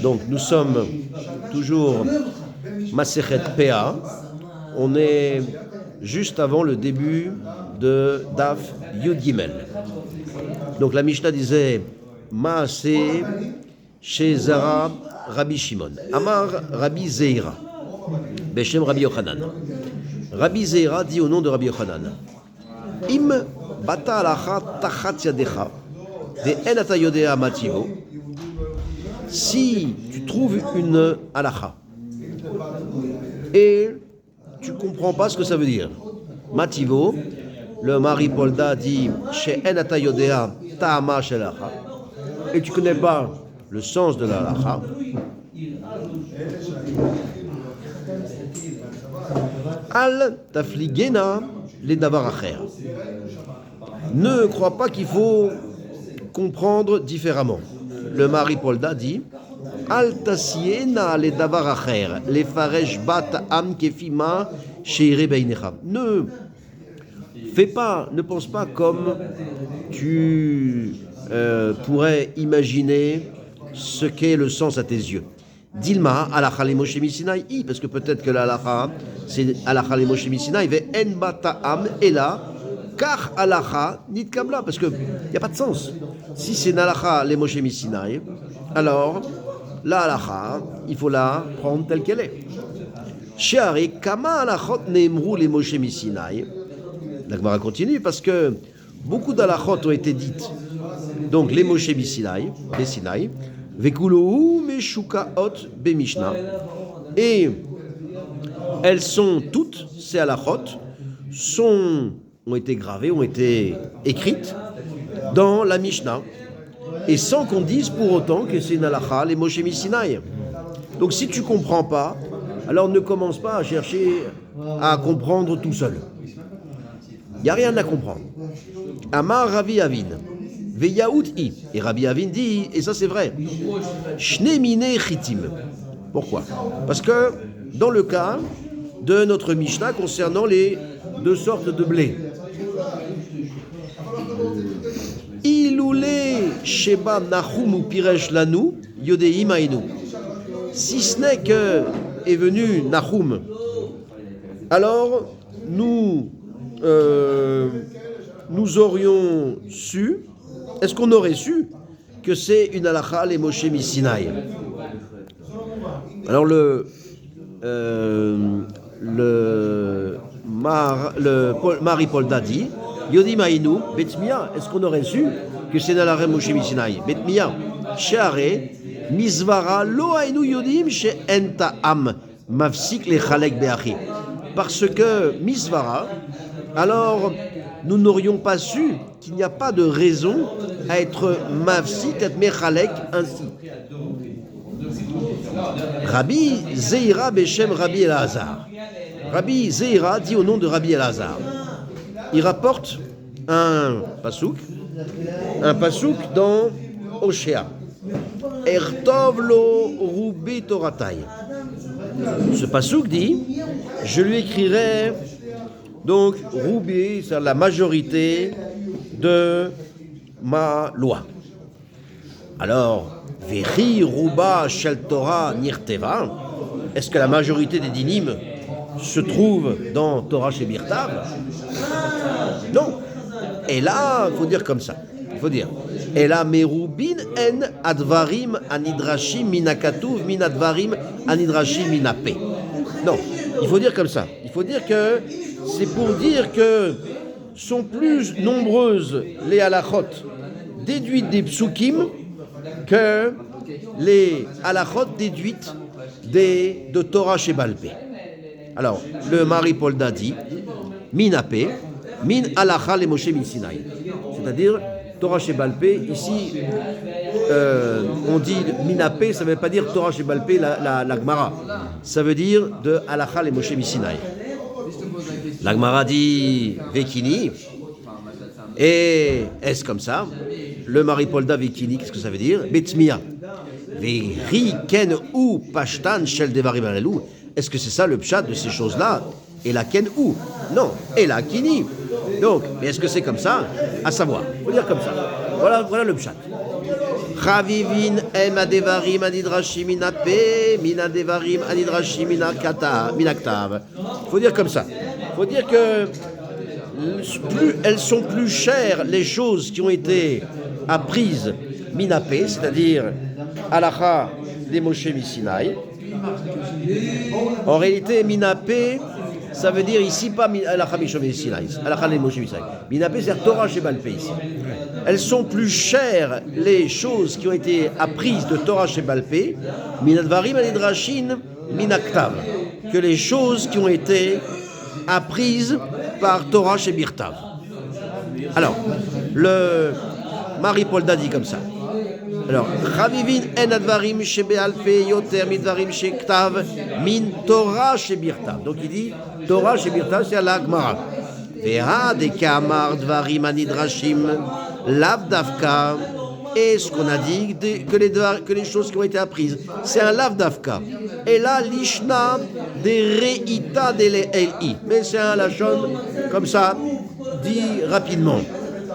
Donc nous sommes toujours Masechet PA. On est juste avant le début de Daf Yud Gimel. Donc la Mishnah disait Maaseh chez Zara Rabbi Shimon. Amar Rabbi Zeira. Beshem Rabbi Yochanan. Rabbi Zeira dit au nom de Rabbi Yochanan Im bata alacha tachat yadecha ve'en ata yodea mativo. Si tu trouves une alacha et tu comprends pas ce que ça veut dire, mativo, le mari Polda dit she'en ata yodea ta'ama shel alacha, et tu connais pas le sens de la alacha, al tafligena les davar acher. Ne crois pas qu'il faut comprendre différemment. Le mari Polda dit al tasiena les davar acher les faresh bat am kefima sheire beinecha. Ne fais pas, ne pense pas comme tu pourrais imaginer ce qu'est le sens à tes yeux. Dilma alacha le Moshe Misinaï, parce que peut-être que l'alacha c'est alacha le Moshe Misinaï, ve en bata'am ela kach alacha nit kabla, parce que il y a pas de sens. Si c'est alacha le Moshe Misinaï, alors la alacha il faut la prendre telle qu'elle est. Sheare kama alachot neemru le Moshe Misinaï. La Gemara continue parce que beaucoup d'alachot ont été dites. Donc les Moshe Misinaï, les Sinaï. Vekulohu meshukaot bemishna, et elles sont toutes, ces halachot, ont été gravées, ont été écrites dans la Mishnah, et sans qu'on dise pour autant que c'est une halacha, les Moshe Misinaï. Donc si tu comprends pas, alors ne commence pas à chercher à comprendre tout seul. Il n'y a rien à comprendre. Amar Ravi Avin. Veyaout-i. Et Rabbi Avin dit, et ça c'est vrai, Shnemine chitim. Pourquoi? Parce que dans le cas de notre Mishnah concernant les deux sortes de blé, Iloulé Sheba Nachum ou Piresh Lanu, Yodeim Ainu. Si ce n'est que est venu Nachum, alors nous aurions su. Est-ce qu'on aurait su que c'est une halacha les Moshe Misinaï? Alors le Mari Polda dit Yodim Ainu Betmia. Est-ce qu'on aurait su que c'est une halacha Moshe Misinaï? Betmia Sheare Misvara Lo Ainu Yodim She Enta Am Mafsik le Chalek Beachi. Parce que Misvara, alors nous n'aurions pas su qu'il n'y a pas de raison à être mafsik, à être mechalek ainsi. Rabbi Zeira Beshem Rabbi Elazar. Rabbi Zeira dit au nom de Rabbi Elazar. Il rapporte un pasouk dans Oshéa. Ertov lo rubi toratai. Ce pasouk dit, je lui écrirai donc rubi, c'est la majorité de ma loi. Alors, Vechi Ruba Shel Torah Nirteva, est-ce que la majorité des dinim se trouve dans Torah chez Birtav? Non. Et là, il faut dire comme ça. Il faut dire. Et là, Merubin en advarim anidrashim minakatuv minadvarim anidrashim minape. Non, il faut dire comme ça. Il faut dire que c'est pour dire que sont plus nombreuses les halachot déduites des psukim que les halachot déduites de Torah chez Balpé. Alors, le Mari Polda dit Minape, Min halacha le Moshe Misinaï. C'est-à-dire, Torah chez Balpé, ici, on dit Minape, ça ne veut pas dire Torah chez Balpé, la Gemara. Ça veut dire de halacha le Moshe Misinaï. La Gemara dit Vekini. Et est-ce comme ça? Le Mari Polda Vekini, qu'est-ce que ça veut dire? Betmia. Vehi ken ou pashtan shel devarim alelu. Est-ce que c'est ça le pshat de ces choses-là? Et la ken ou? Non. Et la kini. Donc, mais est-ce que c'est comme ça? À savoir. Il faut dire comme ça. Voilà le pshat. Chavivin em adevarim anidrashim minape, minadevarim anidrashim minaktav. Il faut dire comme ça. Il faut dire que elles sont plus chères les choses qui ont été apprises minapé, c'est-à-dire halacha des Moshe Misinaï. En réalité, minapé, ça veut dire ici pas halacha Moshe Misinaï, halacha des Moshe Misinaï. Minapé, c'est Torah chez Balpé ici. Elles sont plus chères les choses qui ont été apprises de Torah chez Balpé, minadvarim anidrashin minaktav, que les choses qui ont été apprises par Torah chez Birtav. Alors, le Marie-Polda dit comme ça. Alors, Chavivin en advarim shebealpe yoter midvarim shektav min Torah chez Birtav. Donc il dit Torah chez Birtav, c'est à la Gemara. Veha de kamar dvarim anidrashim lav davka. Et ce qu'on a dit, que les choses qui ont été apprises, c'est un lav davka. Et là, l'ishna de reita de l'eli. Mais c'est un lachon comme ça, dit rapidement.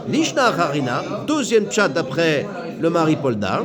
L'ishna harina, deuxième chat d'après le Marie-Polda,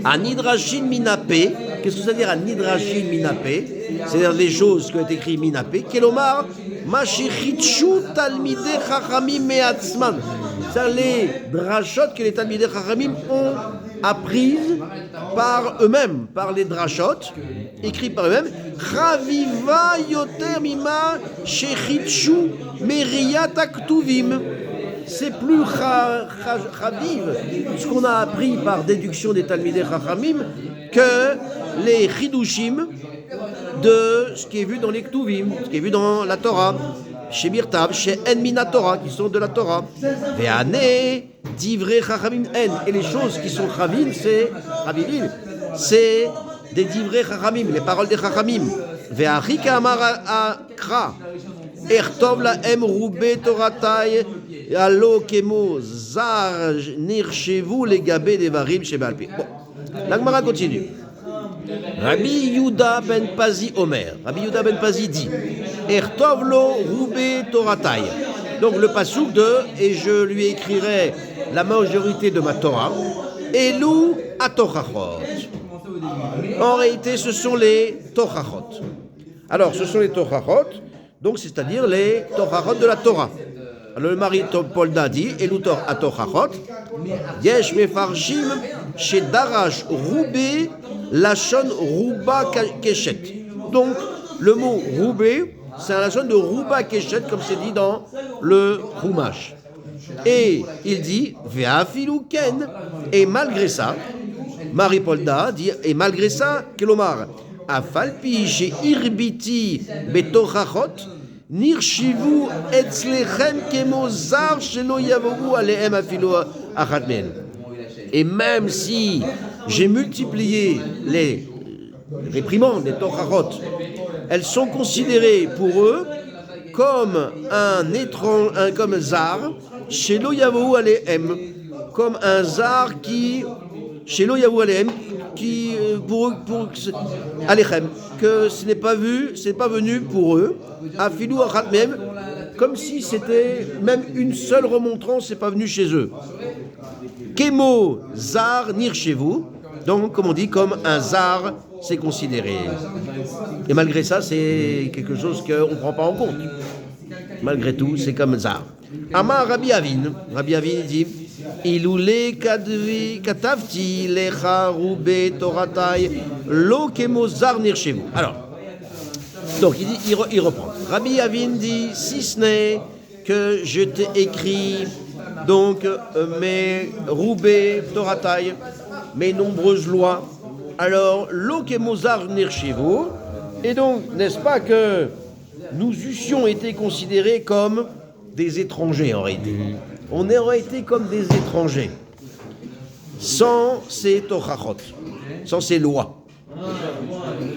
anidrashin minapé. Qu'est-ce que ça veut dire anidrashin minapé? C'est-à-dire les choses qui ont été écrites minapé. Kelomar, mashichichu talmide chachamim meatzman. C'est-à-dire les drachot que les talmidei chachamim ont apprises par eux-mêmes, par les drachot, écrits par eux-mêmes. Chaviva yoter mima shechichu meriyat aktuvim. C'est plus chaviv, ce qu'on a appris par déduction des talmidei chachamim, que les chidushim de ce qui est vu dans les ktuvim, ce qui est vu dans la Torah. Chez Birtav, chez En Mina Torah, qui sont de la Torah. Ve'ane, divrei chachamim en. Et les choses qui sont chavim, c'est des divrei chachamim, les paroles des chachamim. Ve'achika amar akra. Ertov la em roube toratay, alo kemo zar nirchevu les gabé des varim chez Balpé. Bon, la Gemara continue. Rabbi Yehuda ben Pazi Omer. Rabbi Yehuda ben Pazi dit Ertovlo roube toratay. Donc le passouk de et je lui écrirai la majorité de ma Torah. Elou atochachot. En réalité, ce sont les tochachot. Alors, ce sont les tochachot, donc c'est-à-dire les tochachot de la Torah. Alors le Marie-Polda dit Elou atochachot. Yesh mefarshim chez Darash roube. Lachon Rouba Keshet. Donc, le mot roubé, c'est un lachon de Rouba Keshet, comme c'est dit dans le Chumash. Et il dit, Ve'afilu ken. Et malgré ça, Marie-Polda dit, et malgré ça, Kelomar, Afalpi chez Irbiti Betochachot, Nirshivu etzlechem kemozar shelo yavohu alehem afilu achatmen. Et même si j'ai multiplié les réprimandes, les tochachot, elles sont considérées pour eux comme comme un zar, shelo yavohu alehem, comme un zar qui, shelo yavohu alehem, qui pour alechem, que ce n'est pas venu pour eux, afilu achatmen, comme si c'était même une seule remontrance, c'est pas venu chez eux. Kemo zar nir chez vous, donc comme on dit, comme un zar, c'est considéré. Et malgré ça, c'est quelque chose qu'on ne prend pas en compte. Malgré tout, c'est comme zar. Amar Rabbi Avin dit Iloule katavti lecha roube toratay lo kemo zar nir chez vous. Alors, donc il reprend. Rabbi Avin dit si ce n'est que je t'ai écrit donc mes roubés toratay, mes nombreuses lois, alors lo kemo zar nir chez vous, et donc n'est-ce pas que nous eussions été considérés comme des étrangers en réalité. On aurait été comme des étrangers sans ces tochachot, sans ces lois.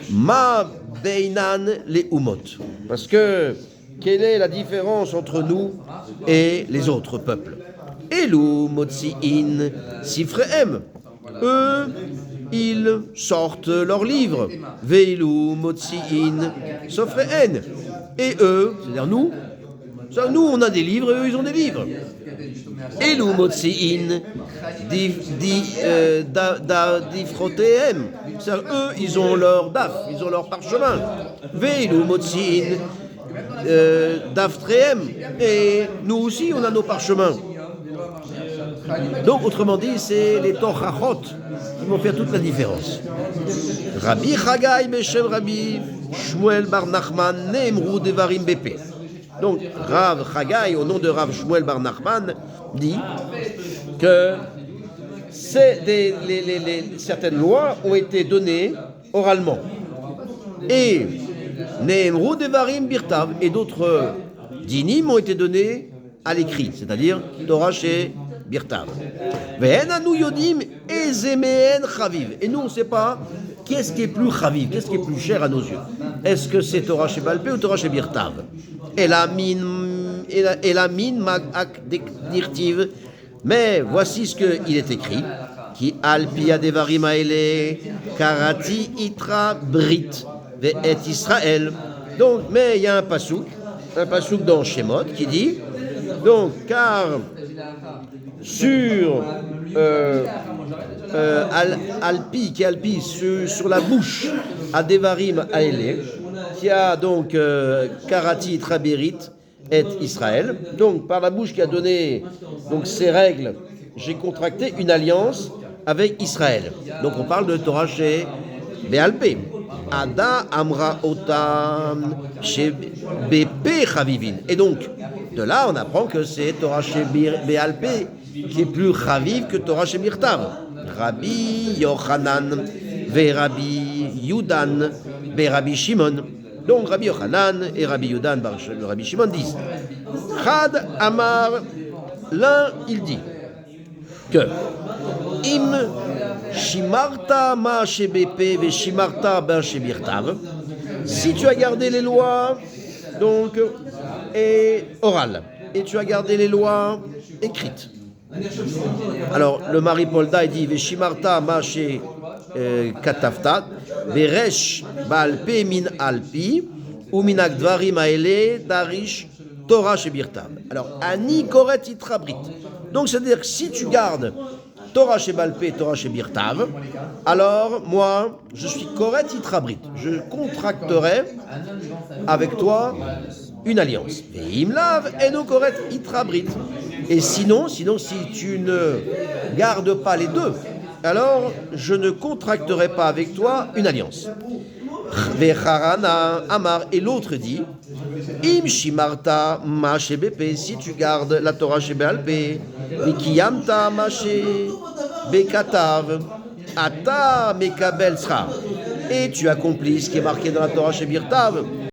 Ma beinan les umot. Parce que quelle est la différence entre nous et les autres peuples? Elou motzi'in sifrehem. Eux, ils sortent leurs livres. Veilou motzi'in sofrehen. Et eux, c'est-à-dire nous, Ça, nous, on a des livres et eux, ils ont des livres. Elu motzi'in difrotehem. Eux, ils ont leur daf, ils ont leur parchemin. Ve'elu motzi'in daftrehem. Et nous aussi, on a nos parchemins. Donc, autrement dit, c'est les Torachot qui vont faire toute la différence. Rabbi Chagai Beshem Rabbi Shmuel Bar Nachman Neemru Devarim Bepe. Donc, Rav Chagai, au nom de Rav Shmuel Bar Nachman, dit que certaines lois ont été données oralement. Et Neemru Devarim Birtav, et d'autres dinim ont été donnés à l'écrit, c'est-à-dire Torah chez Birtav. Et nous, on ne sait pas qu'est-ce qui est plus chaviv, qu'est-ce qui est plus cher à nos yeux. Est-ce que c'est Torah chez Balpé ou Torah chez Birtav? Et la mine mag dirtiv. Mais voici ce qu'il est écrit. Qui alpia devarim aele karati itra brit ve et Israël. Donc, mais il y a un pasouk dans Shemot qui dit donc car sur Alpi, qui est Alpi, sur la bouche à Devarim Aele, qui a donc Karati Traberit et Israël. Donc par la bouche qui a donné donc ces règles, j'ai contracté une alliance avec Israël. Donc on parle de Torah chez Béalpé. Ada Amra Otam chez BP Chavivin. Et donc de là on apprend que c'est Torah chez Béalpé qui est plus chaviv que Torah chez Birtav. Rabbi Yochanan ve Rabbi Yudan ve Rabbi Shimon. Donc Rabbi Yochanan et Rabbi Yudan, Rabbi Shimon disent Chad Amar, l'un il dit que Im Shimarta ma chez BP ve Shimarta ben chez Birtav. Si tu as gardé les lois donc et orales et tu as gardé les lois écrites. Alors le mari Polda il dit Veshimarta maché katafta veresh balpe min alpi ou minak dvarim aele darish Torah shebirtav. Alors ani koret itrabrit. Donc c'est-à-dire que si tu gardes Torah chez Balpé, Torah chez Birtav, alors moi je suis koret itrabrit. Je contracterai avec toi une alliance. Veimlav eno koret itrabrit. Et sinon, si tu ne gardes pas les deux, alors je ne contracterai pas avec toi une alliance. Vecharana Amar, et l'autre dit Im Shimarta ma chez BP, si tu gardes la Torah chez Béalpé, Vikiyamta ma chez Bekatav, Ata Mekabel Sra, et tu accomplis ce qui est marqué dans la Torah chez Birtav.